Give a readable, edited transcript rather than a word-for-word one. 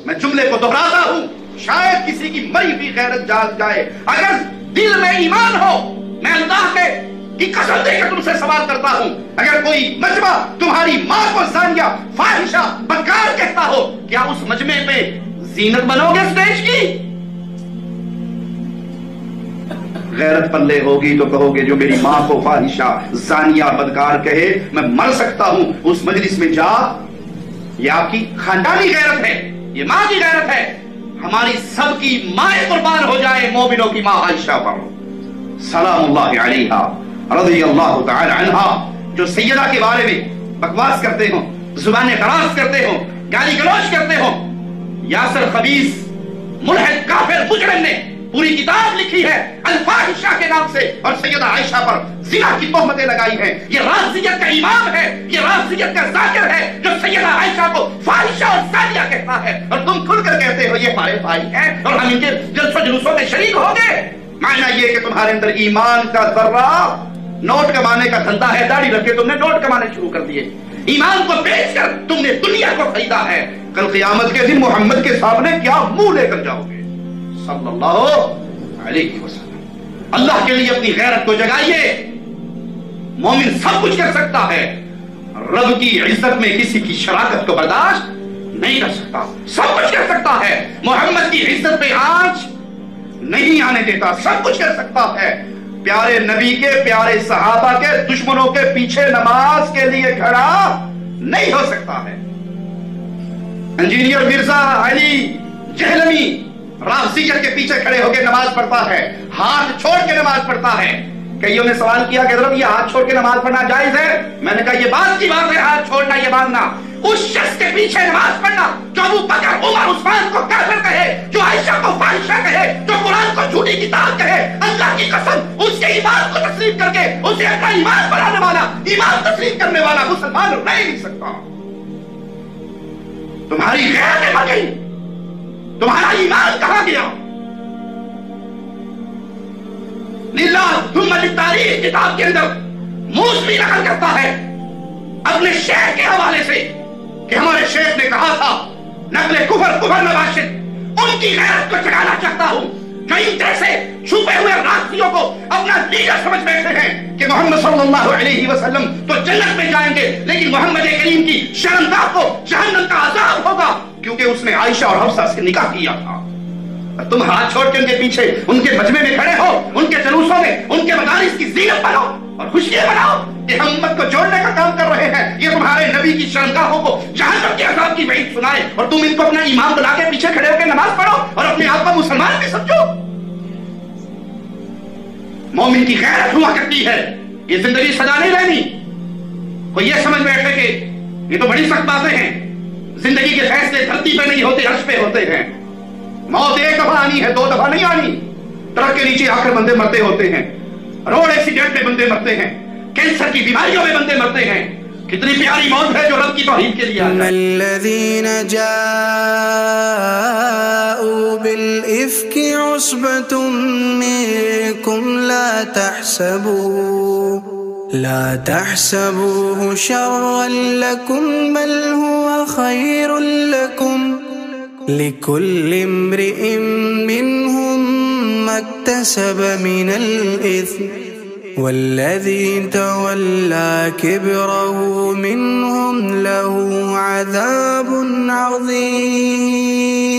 میں جملے کو دہراتا ہوں، شاید کسی کی مری ہوئی غیرت جاگ جائے۔ اگر دل میں ایمان ہو، میں اللہ کی قسم دے کے تم سے سوال کرتا ہوں، اگر کوئی مجمع تمہاری ماں کو زانیہ، فاحشہ، بدکار کہتا ہو، کیا اس مجمع پہ زینت بنو گے اسٹیج کی؟ غیرت پلے ہوگی تو کہو گے جو میری ماں کو فاحشہ، زانیہ، بدکار کہے میں مر سکتا ہوں اس مجلس میں جا۔ یہ آپ کی خاندانی غیرت ہے، یہ ماں کی غیرت ہے۔ ہماری سب کی مائیں قربان ہو جائے مومنوں کی ماں عائشہ پر سلام اللہ علیہا رضی اللہ تعالی عنہا، جو سیدہ کے بارے میں بکواس کرتے ہوں، زبانیں دراز کرتے ہوں، گالی گلوچ کرتے ہوں۔ یاسر خبیث ملحد کافر مجرم نے پوری کتاب لکھی ہے الفاحشہ کے نام سے، اور سیدہ عائشہ پر زنا کی تہمتیں لگائی ہیں۔ یہ رافضیت کا امام ہے، یہ رافضیت کا ذاکر ہے جو سیدہ عائشہ کو فاحشہ اور زانیہ کہتا ہے، اور تم کھل کر کہتے ہو یہ ہمارے بھائی ہیں اور ہم ان کے جلسوں جلوسوں میں شریک ہو گئے۔ معنی یہ کہ تمہارے اندر ایمان کا ذرہ، نوٹ کمانے کا دھندا ہے، داڑھی رکھ کے تم نے نوٹ کمانے شروع کر دیے، ایمان کو بیچ کر تم نے دنیا کو خریدا ہے۔ کل قیامت کے دن محمد کے سامنے کیا منہ لے کر جاؤ گے صلی اللہ علیہ وسلم؟ اللہ کے لیے اپنی غیرت کو جگائیے۔ مومن سب کچھ کر سکتا ہے، رب کی عزت میں کسی کی شراکت کو برداشت نہیں کر سکتا، سب کچھ کر سکتا ہے، محمد کی عزت پہ آنچ نہیں آنے دیتا، سب کچھ کر سکتا ہے۔ پیارے نبی کے، پیارے صحابہ کے دشمنوں کے پیچھے نماز کے لیے کھڑا نہیں ہو سکتا ہے۔ انجینئر مرزا علی جہلمی رافضیت کے پیچھے کھڑے ہو کے نماز پڑھتا ہے، ہاتھ چھوڑ کے نماز پڑھتا ہے۔ کئیوں نے سوال کیا کہ حضرت یہ ہاتھ چھوڑ کے نماز پڑھنا جائز ہے؟ میں نے کہا یہ بات کی بات ہے، ہاتھ چھوڑنا یہ باندھنا۔ اس شخص کے پیچھے نماز پڑھنا جو ابو بکر، عمر، عثمان کو کافر کہے، جو عائشہ کو فاحشہ کہے، جو قرآن کو جھوٹی کتاب کہے، اللہ کی قسم اس کے ایمان کو تسلیم کر کے اسے اپنا ایمان بنانے والا، ایمان تسلیم کرنے والا مسلمان رہ نہیں سکتا۔ تمہاری غیرت مر گئی، تمہارا ایمان کہاں گیا؟ للہ ثم للتاریخ کتاب کے اندر موسوی نقل کرتا ہے اپنے شیخ کے حوالے سے کہ ہمارے شیخ نے کہا تھا نقل کفر نواشد ان کی غیرت کو جگانا چاہتا ہوں جو ان جیسے چھپے ہوئے رافضیوں کو اپنا لیڈر سمجھ بیٹھے ہیں کہ محمد صلی اللہ علیہ وسلم تو جنت میں جائیں گے لیکن محمد کریم کی شرمگاہ کو جہنم کا عذاب ہوگا کیونکہ اس نے عائشہ اور حفصہ سے نکاح کیا تھا۔ تم ہاتھ چھوڑ کے ان کے پیچھے، ان کے مجمع میں کھڑے ہو، ان کے جلوسوں میں، ان کے مدارس کی زینت بنو اور خوشیاں مناؤ کہ ہم امت کو جوڑنے کا کام کر رہے ہیں۔ یہ تمہارے نبی کی شرمگاہوں کو جہنم کے عذاب کی وعید سنائے اور تم ان کو اپنا امام بنا کے پیچھے کھڑے ہو کے نماز پڑھو اور اپنے آپ کو مسلمان بھی سمجھو۔ مومن کی غیرت ہوا کرتی ہے، یہ زندگی سدا نہیں رہنی۔ کوئی یہ سمجھ بیٹھے کہ یہ تو بڑی سخت باتیں ہیں، زندگی کے فیصلے دھرتی پہ نہیں ہوتے، عرش پہ ہوتے ہیں۔ موت ایک دفعہ آنی ہے، دو دفعہ نہیں آنی۔ ٹرک کے نیچے آ کر بندے مرتے ہوتے ہیں، روڈ ایکسیڈنٹ میں بندے مرتے ہیں، کینسر کی بیماریوں میں بندے مرتے ہیں۔ کتنی پیاری موت ہے جو رب کی توحید کے لیے آتا ہے۔ الذین جاءوا بالإفک عصبۃ منکم لا تحسبوه شرا لكم بل هو خير لكم لكل امرئ منهم ما اكتسب من الإثم والذي تولى كبره منهم له عذاب عظيم۔